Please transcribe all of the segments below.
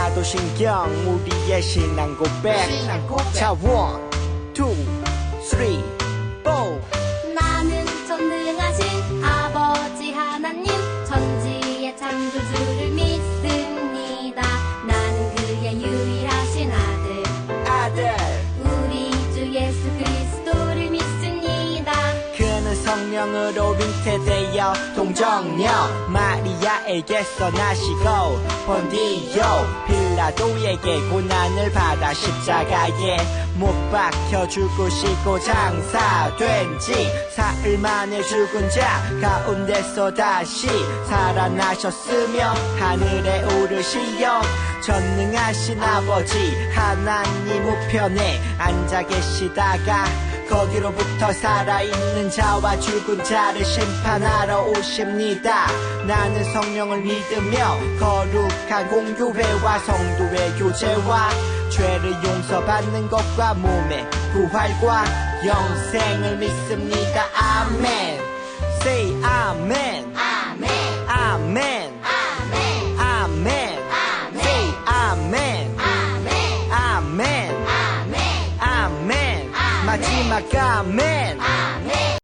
하나도 신경 우리의 신앙 고백 자 1, 2, 3, 4 나는 전능하신 아버지 하나님 천지의 창조주를 믿습니다. 나는 그의 유일하신 아들 우리 주 예수 그리스도를 믿습니다. 그는 성령으로 잉태되어 동정녀 마리아에게서 나시고 본디오 빌라도에게 고난을 받아 십자가에 못 박혀 죽으시고 장사된 지 사흘 만에 죽은 자 가운데서 다시 살아나셨으며 하늘에 오르시어 전능하신 아버지 하나님 우편에 앉아 계시다가 거기로부터 살아있는 자와 죽은 자를 심판하러 오십니다. 나는 성령을 믿으며 거룩한 공교회와 성도의 교제와 죄를 용서받는 것과 몸의 부활과 영생을 믿습니다. 아멘. Say 아멘. 아멘 아멘. 아멘 아멘. Say 아멘. 아멘 아멘. 아멘 아멘. 마지막 아멘. 아멘.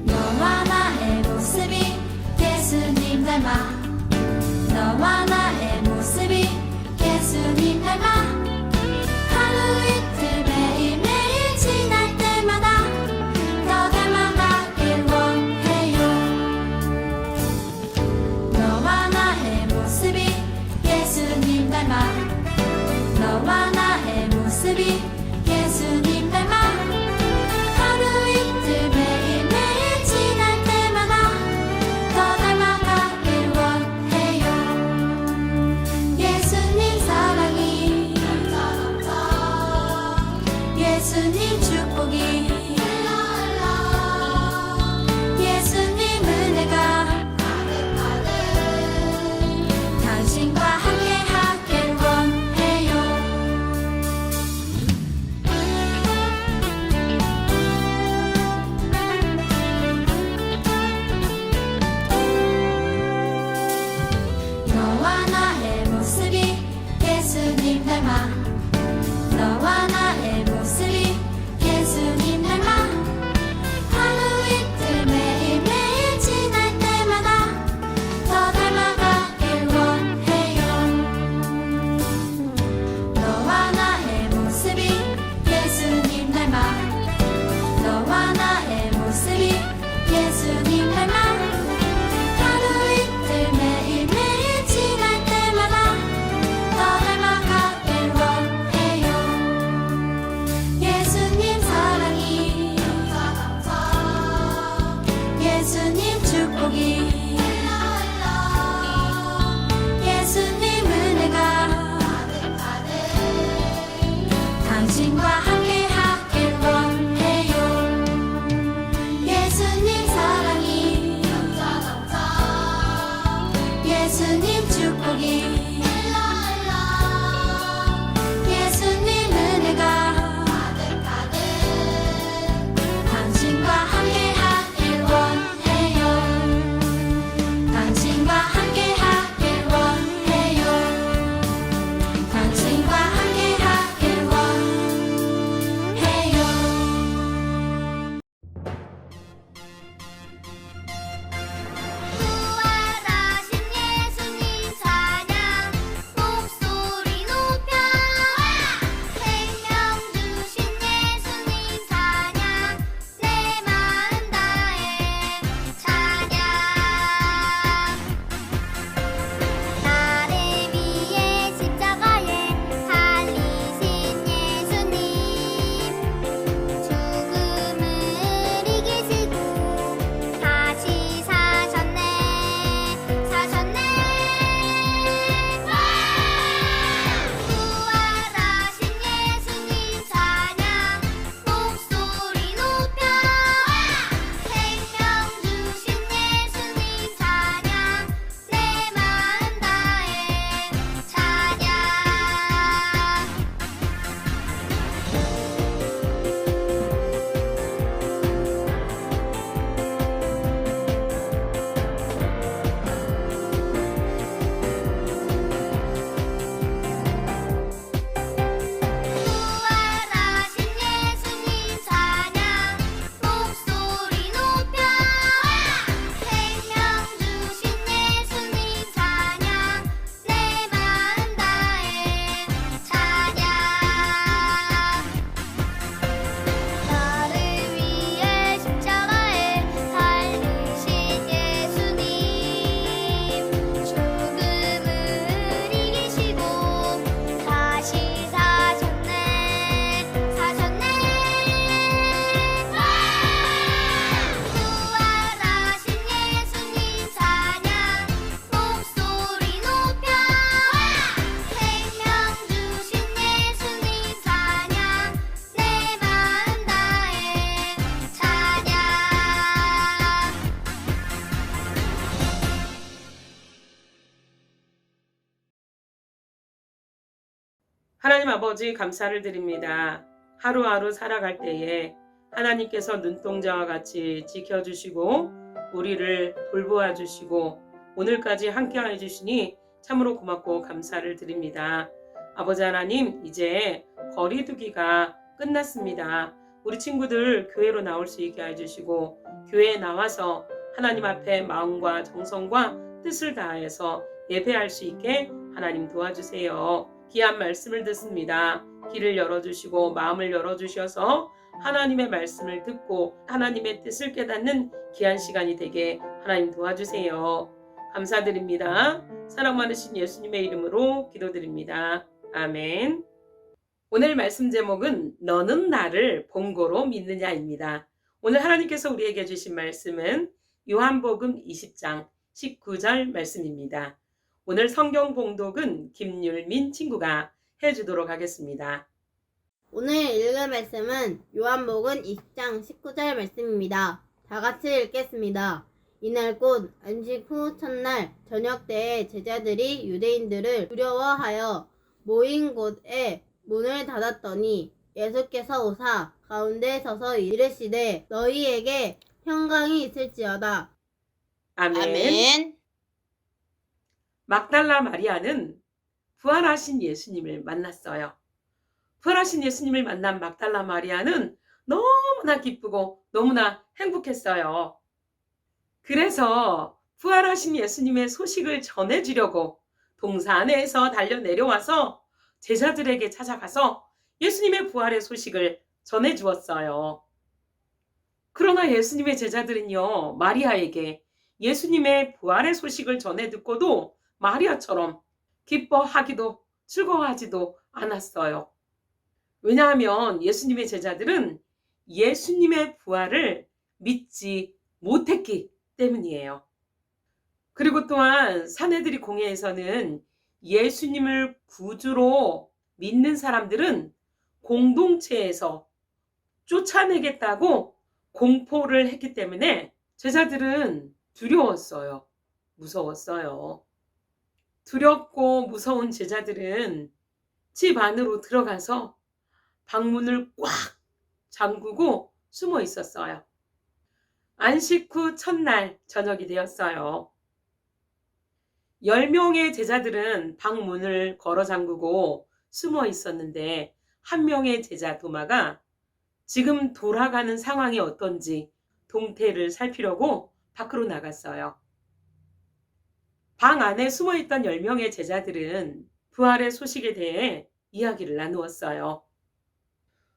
너와 나의 모습이 예수님 닮아 너와 나의 모습이 예수님 닮아 하루 이틀 매일매일 지날 때마다 더 닮아가길 원해요. 너와 나의 모습이 예수님 닮아 너와 나의 모습이 예수님 닮아 하루 이틀 매일매일 지날 때마다 더 닮아가길 원해요. 예수님 사랑이 예수님 축복이 예수님 은혜가 당신과 함께 하길 원해요. 너와 나의 모습이 예수님 닮아 너와 나의 모습이 예수님 닮아 하루 이틀 매일매일 지날 때마다 더 닮아가길 원해요. 너와 나의 모습이 예수님 닮아 너와 나의 모습이 예수님 닮아 하루 이틀 매일매일 지날 때마다 더 닮아가길 원해요. 예수님 사랑이 예수님 축복이 예수님 은혜가 당신과 함께 하길 원해요. 예수님 사랑이 예수님 축복이 예수님 은혜가 당신과 함께 하길 원해요. 당신과 함께 하길 원해요. 당신과 함께 하길 원해요. 하나님 아버지 감사를 드립니다. 하루하루 살아갈 때에 하나님께서 눈동자와 같이 지켜주시고 우리를 돌보아 주시고 오늘까지 함께해 주시니 참으로 고맙고 감사를 드립니다. 아버지 하나님, 이제 거리두기가 끝났습니다. 우리 친구들 교회로 나올 수 있게 해주시고 교회에 나와서 하나님 앞에 마음과 정성과 뜻을 다해서 예배할 수 있게 하나님 도와주세요. 귀한 말씀을 듣습니다. 귀를 열어주시고 마음을 열어주셔서 하나님의 말씀을 듣고 하나님의 뜻을 깨닫는 귀한 시간이 되게 하나님 도와주세요. 감사드립니다. 사랑 많으신 예수님의 이름으로 기도드립니다. 아멘. 오늘 말씀 제목은 너는 나를 본고로 믿느냐입니다. 오늘 하나님께서 우리에게 주신 말씀은 요한복음 20장 19절 말씀입니다. 오늘 성경 봉독은 김율민 친구가 해주도록 하겠습니다. 오늘 읽을 말씀은 요한복음 20장 19절 말씀입니다. 다 같이 읽겠습니다. 이날 곧 안식 후 첫날 저녁 때에 제자들이 유대인들을 두려워하여 모인 곳에 문을 닫았더니 예수께서 오사 가운데 서서 이르시되 너희에게 평강이 있을지어다. 아멘. 막달라 마리아는 부활하신 예수님을 만났어요. 부활하신 예수님을 만난 막달라 마리아는 너무나 기쁘고 너무나 행복했어요. 그래서 부활하신 예수님의 소식을 전해주려고 동산에서 달려 내려와서 제자들에게 찾아가서 예수님의 부활의 소식을 전해주었어요. 그러나 예수님의 제자들은요, 마리아에게 예수님의 부활의 소식을 전해 듣고도 마리아처럼 기뻐하기도 즐거워하지도 않았어요. 왜냐하면 예수님의 제자들은 예수님의 부활을 믿지 못했기 때문이에요. 그리고 또한 사내들이 공회에서는 예수님을 구주로 믿는 사람들은 공동체에서 쫓아내겠다고 공포를 했기 때문에 제자들은 두려웠어요. 무서웠어요. 두렵고 무서운 제자들은 집 안으로 들어가서 방문을 꽉 잠그고 숨어 있었어요. 안식 후 첫날 저녁이 되었어요. 10명의 제자들은 방문을 걸어 잠그고 숨어 있었는데 한 명의 제자 도마가 지금 돌아가는 상황이 어떤지 동태를 살피려고 밖으로 나갔어요. 방 안에 숨어있던 10명의 제자들은 부활의 소식에 대해 이야기를 나누었어요.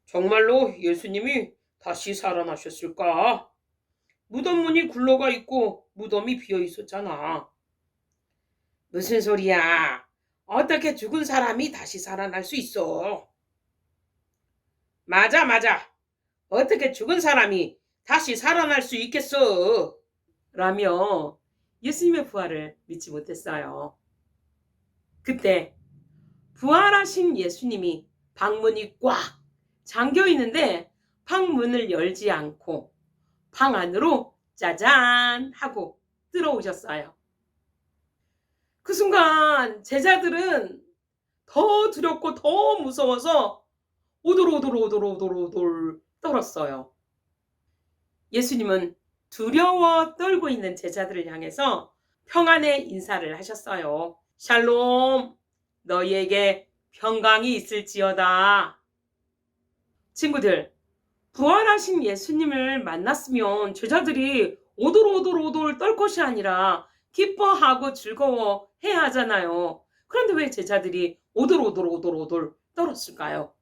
정말로 예수님이 다시 살아나셨을까? 무덤 문이 굴러가 있고 무덤이 비어 있었잖아. 무슨 소리야? 어떻게 죽은 사람이 다시 살아날 수 있어? 맞아. 어떻게 죽은 사람이 다시 살아날 수 있겠어? 라며 예수님의 부활을 믿지 못했어요. 그때 부활하신 예수님이 방문이 꽉 잠겨 있는데 방문을 열지 않고 방 안으로 짜잔 하고 들어오셨어요. 그 순간 제자들은 더 두렵고 더 무서워서 오돌오돌 떨었어요. 예수님은 두려워 떨고 있는 제자들을 향해서 평안의 인사를 하셨어요. 샬롬, 너희에게 평강이 있을지어다. 친구들, 부활하신 예수님을 만났으면 제자들이 오돌오돌 떨 것이 아니라 기뻐하고 즐거워해야 하잖아요. 그런데 왜 제자들이 오돌오돌 떨었을까요?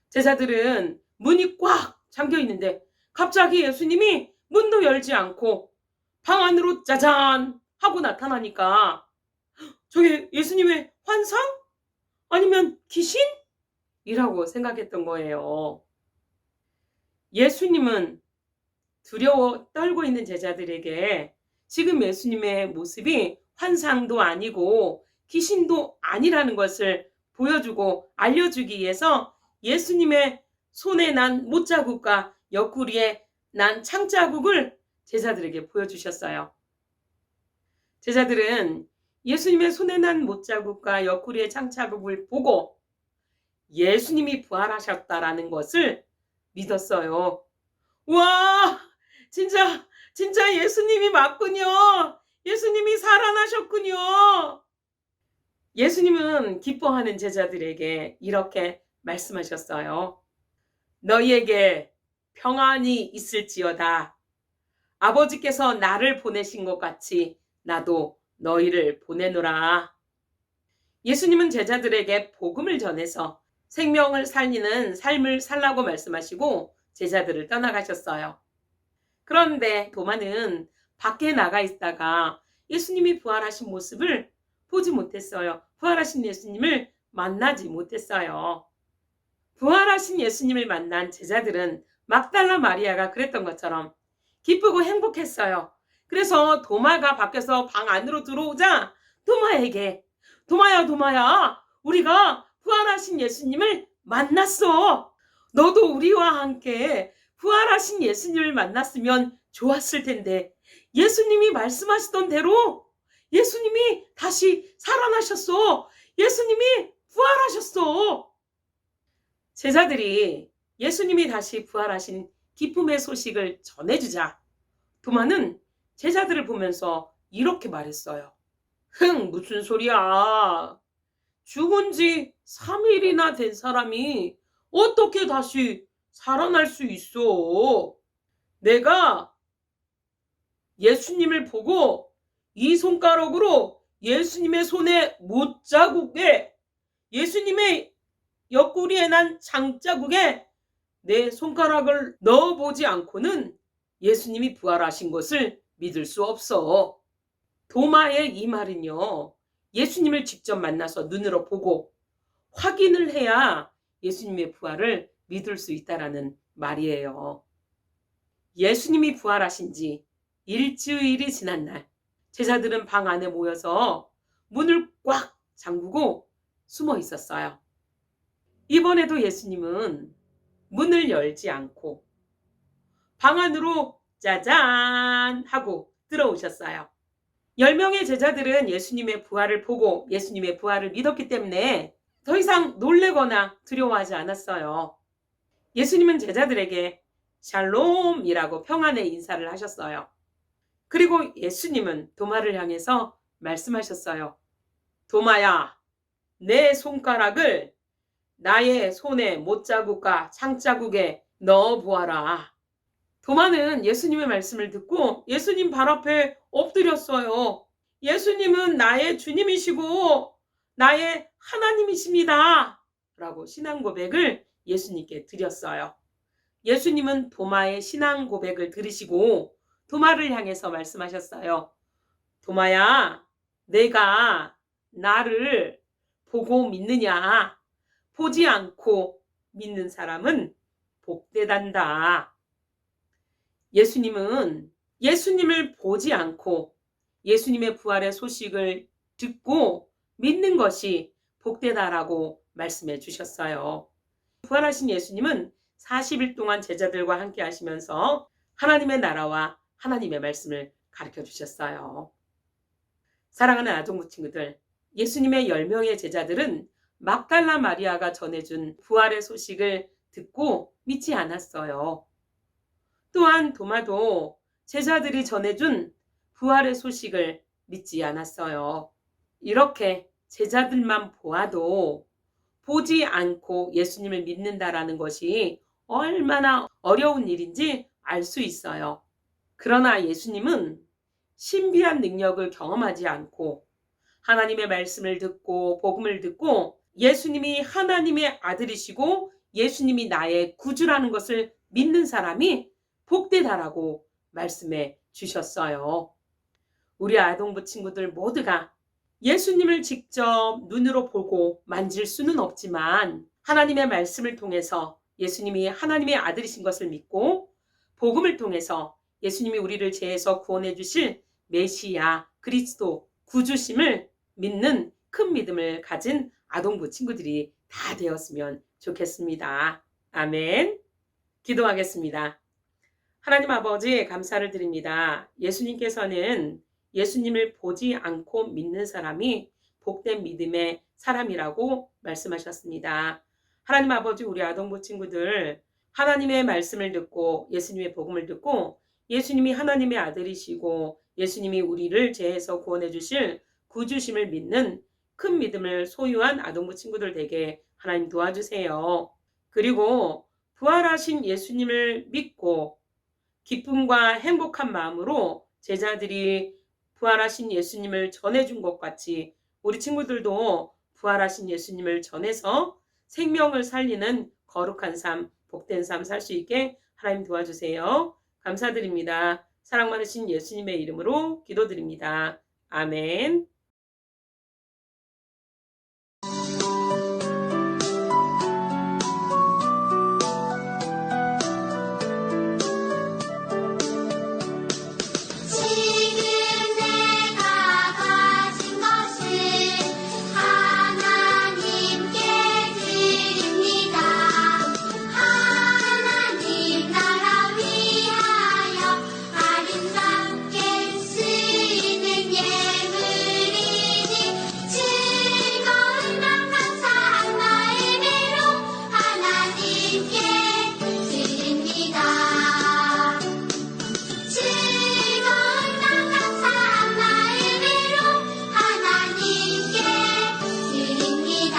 제자들은 문이 꽉 잠겨 있는데 갑자기 예수님이 문도 열지 않고 방 안으로 짜잔 하고 나타나니까 저게 예수님의 환상? 아니면 귀신? 이라고 생각했던 거예요. 예수님은 두려워 떨고 있는 제자들에게 지금 예수님의 모습이 환상도 아니고 귀신도 아니라는 것을 보여주고 알려주기 위해서 예수님의 손에 난 못자국과 옆구리에 난 창자국을 제자들에게 보여주셨어요. 제자들은 예수님의 손에 난 못자국과 옆구리의 창자국을 보고 예수님이 부활하셨다라는 것을 믿었어요. 와, 진짜 예수님이 맞군요. 예수님이 살아나셨군요. 예수님은 기뻐하는 제자들에게 이렇게 말씀하셨어요. 너희에게 평안이 있을지어다. 아버지께서 나를 보내신 것 같이 나도 너희를 보내노라. 예수님은 제자들에게 복음을 전해서 생명을 살리는 삶을 살라고 말씀하시고 제자들을 떠나가셨어요. 그런데 도마는 밖에 나가 있다가 예수님이 부활하신 모습을 보지 못했어요. 부활하신 예수님을 만나지 못했어요. 부활하신 예수님을 만난 제자들은 막달라 마리아가 그랬던 것처럼 기쁘고 행복했어요. 그래서 도마가 밖에서 방 안으로 들어오자 도마에게 도마야, 우리가 부활하신 예수님을 만났어. 너도 우리와 함께 부활하신 예수님을 만났으면 좋았을 텐데 예수님이 말씀하시던 대로 예수님이 다시 살아나셨어. 예수님이 부활하셨어. 제자들이 예수님이 다시 부활하신 기쁨의 소식을 전해주자 도마는 제자들을 보면서 이렇게 말했어요. 무슨 소리야. 죽은 지 3일이나 된 사람이 어떻게 다시 살아날 수 있어. 내가 예수님을 보고 이 손가락으로 예수님의 손에 못자국에 예수님의 옆구리에 난 장자국에 내 손가락을 넣어보지 않고는 예수님이 부활하신 것을 믿을 수 없어. 도마의 이 말은요, 예수님을 직접 만나서 눈으로 보고 확인을 해야 예수님의 부활을 믿을 수 있다라는 말이에요. 예수님이 부활하신 지 일주일이 지난 날 제자들은 방 안에 모여서 문을 꽉 잠그고 숨어 있었어요. 이번에도 예수님은 문을 열지 않고 방 안으로 짜잔 하고 들어오셨어요. 10명의 제자들은 예수님의 부활을 보고 예수님의 부활을 믿었기 때문에 더 이상 놀래거나 두려워하지 않았어요. 예수님은 제자들에게 샬롬이라고 평안의 인사를 하셨어요. 그리고 예수님은 도마를 향해서 말씀하셨어요. 도마야, 내 손가락을 나의 손에 못자국과 창자국에 넣어보아라. 도마는 예수님의 말씀을 듣고 예수님 발 앞에 엎드렸어요. 예수님은 나의 주님이시고 나의 하나님이십니다. 라고 신앙 고백을 예수님께 드렸어요. 예수님은 도마의 신앙 고백을 들으시고 도마를 향해서 말씀하셨어요. 도마야, 내가 나를 보고 믿느냐? 보지 않고 믿는 사람은 복되단다. 예수님은 예수님을 보지 않고 예수님의 부활의 소식을 듣고 믿는 것이 복되다라고 말씀해 주셨어요. 부활하신 예수님은 40일 동안 제자들과 함께 하시면서 하나님의 나라와 하나님의 말씀을 가르쳐 주셨어요. 사랑하는 아동부 친구들, 예수님의 10명의 제자들은 막달라 마리아가 전해준 부활의 소식을 듣고 믿지 않았어요. 또한 도마도 제자들이 전해준 부활의 소식을 믿지 않았어요. 이렇게 제자들만 보아도 보지 않고 예수님을 믿는다라는 것이 얼마나 어려운 일인지 알 수 있어요. 그러나 예수님은 신비한 능력을 경험하지 않고 하나님의 말씀을 듣고 복음을 듣고 예수님이 하나님의 아들이시고 예수님이 나의 구주라는 것을 믿는 사람이 복되다라고 말씀해 주셨어요. 우리 아동부 친구들 모두가 예수님을 직접 눈으로 보고 만질 수는 없지만 하나님의 말씀을 통해서 예수님이 하나님의 아들이신 것을 믿고 복음을 통해서 예수님이 우리를 죄에서 구원해 주실 메시아 그리스도 구주심을 믿는 큰 믿음을 가진 아동부 친구들이 다 되었으면 좋겠습니다. 아멘. 기도하겠습니다. 하나님 아버지 감사를 드립니다. 예수님께서는 예수님을 보지 않고 믿는 사람이 복된 믿음의 사람이라고 말씀하셨습니다. 하나님 아버지, 우리 아동부 친구들 하나님의 말씀을 듣고 예수님의 복음을 듣고 예수님이 하나님의 아들이시고 예수님이 우리를 죄에서 구원해 주실 구주심을 믿는 큰 믿음을 소유한 아동부 친구들 되게 하나님 도와주세요. 그리고 부활하신 예수님을 믿고 기쁨과 행복한 마음으로 제자들이 부활하신 예수님을 전해준 것 같이 우리 친구들도 부활하신 예수님을 전해서 생명을 살리는 거룩한 삶, 복된 삶 살 수 있게 하나님 도와주세요. 감사드립니다. 사랑 많으신 예수님의 이름으로 기도드립니다. 아멘. 지금 내가 가진 것을 하나님께 드립니다. 하나님 나라 위하여 아름답게 쓰이는 예물이니 즐거운 맘 감사한 마음으로 하나님께 드립니다. 즐거운 맘 감사한 마음으로 하나님께 드립니다.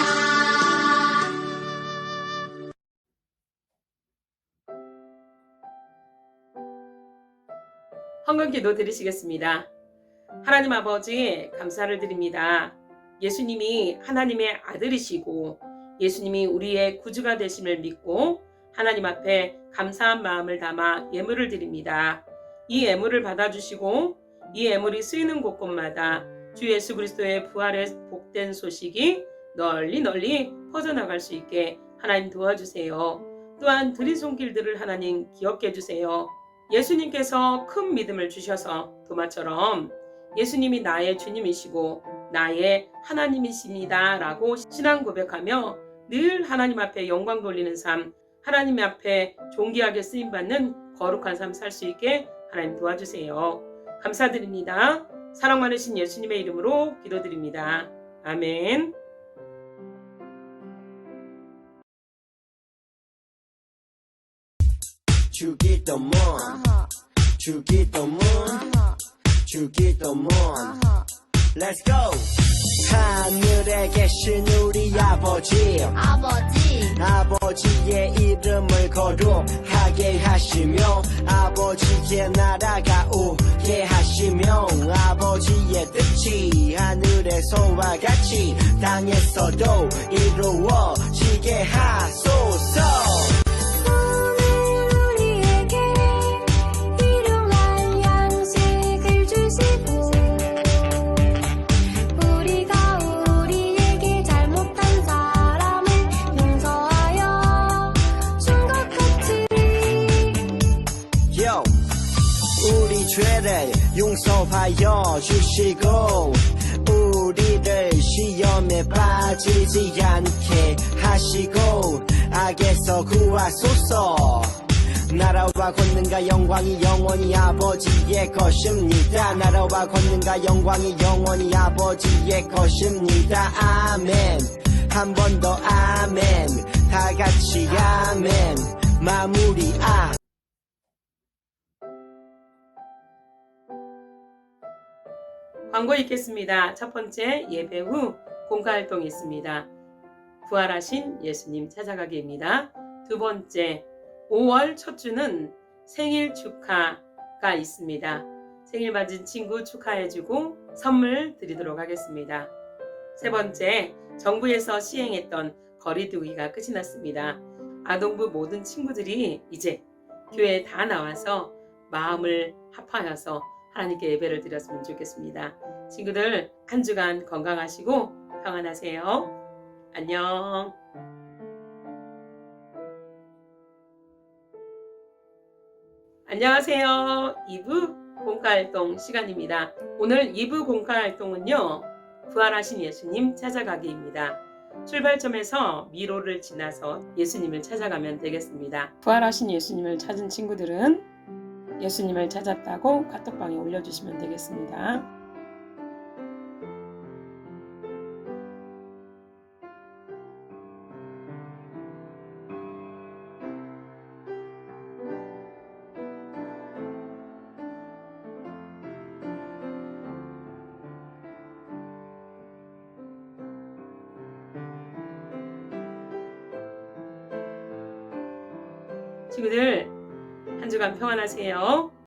헌금 기도 드리시겠습니다. 하나님 아버지, 감사를 드립니다. 예수님이 하나님의 아들이시고 예수님이 우리의 구주가 되심을 믿고 하나님 앞에 감사한 마음을 담아 예물을 드립니다. 이 예물을 받아주시고 이 예물이 쓰이는 곳곳마다 주 예수 그리스도의 부활의 복된 소식이 널리 퍼져나갈 수 있게 하나님 도와주세요. 또한 드린 손길들을 하나님 기억해 주세요. 예수님께서 큰 믿음을 주셔서 도마처럼 예수님이 나의 주님이시고 나의 하나님이십니다 라고 신앙 고백하며 늘 하나님 앞에 영광 돌리는 삶, 하나님 앞에 존귀하게 쓰임받는 거룩한 삶 살 수 있게 하나님 도와주세요. 감사드립니다. 사랑 많으신 예수님의 이름으로 기도드립니다. 아멘. 주기도문 주기도문 주기도문 Let's go. 하늘에 계신 우리 아버지 아버지의 이름을 거룩하게 하시며 아버지의 나라가 오게 하시며 아버지의 뜻이 하늘에서와 같이 땅에서도 이루어지게 하소서. 우리 죄를 용서하여 주시고 우리를 시험에 빠지지 않게 하시고 악에서 구하소서. 나라와 권능과 영광이 영원히 아버지의 것입니다. 나라와 권능과 영광이 영원히 아버지의 것입니다. 아멘. 한 번 더 아멘. 다 같이 아멘. 마무리 광고 있겠습니다. 첫 번째, 예배 후 공과활동이 있습니다. 부활하신 예수님 찾아가기입니다. 두 번째, 5월 첫 주는 생일 축하가 있습니다. 생일 맞은 친구 축하해주고 선물 드리도록 하겠습니다. 세 번째, 정부에서 시행했던 거리두기가 끝이 났습니다. 아동부 모든 친구들이 이제 교회에 다 나와서 마음을 합하여서 하나님께 예배를 드렸으면 좋겠습니다. 친구들 한 주간 건강하시고 평안하세요. 안녕. 안녕하세요. 2부 공과활동 시간입니다. 오늘 2부 공과활동은요. 부활하신 예수님 찾아가기입니다. 출발점에서 미로를 지나서 예수님을 찾아가면 되겠습니다. 부활하신 예수님을 찾은 친구들은 예수님을 찾았다고 카톡방에 올려주시면 되겠습니다. 친구들 한 주간 평안하세요.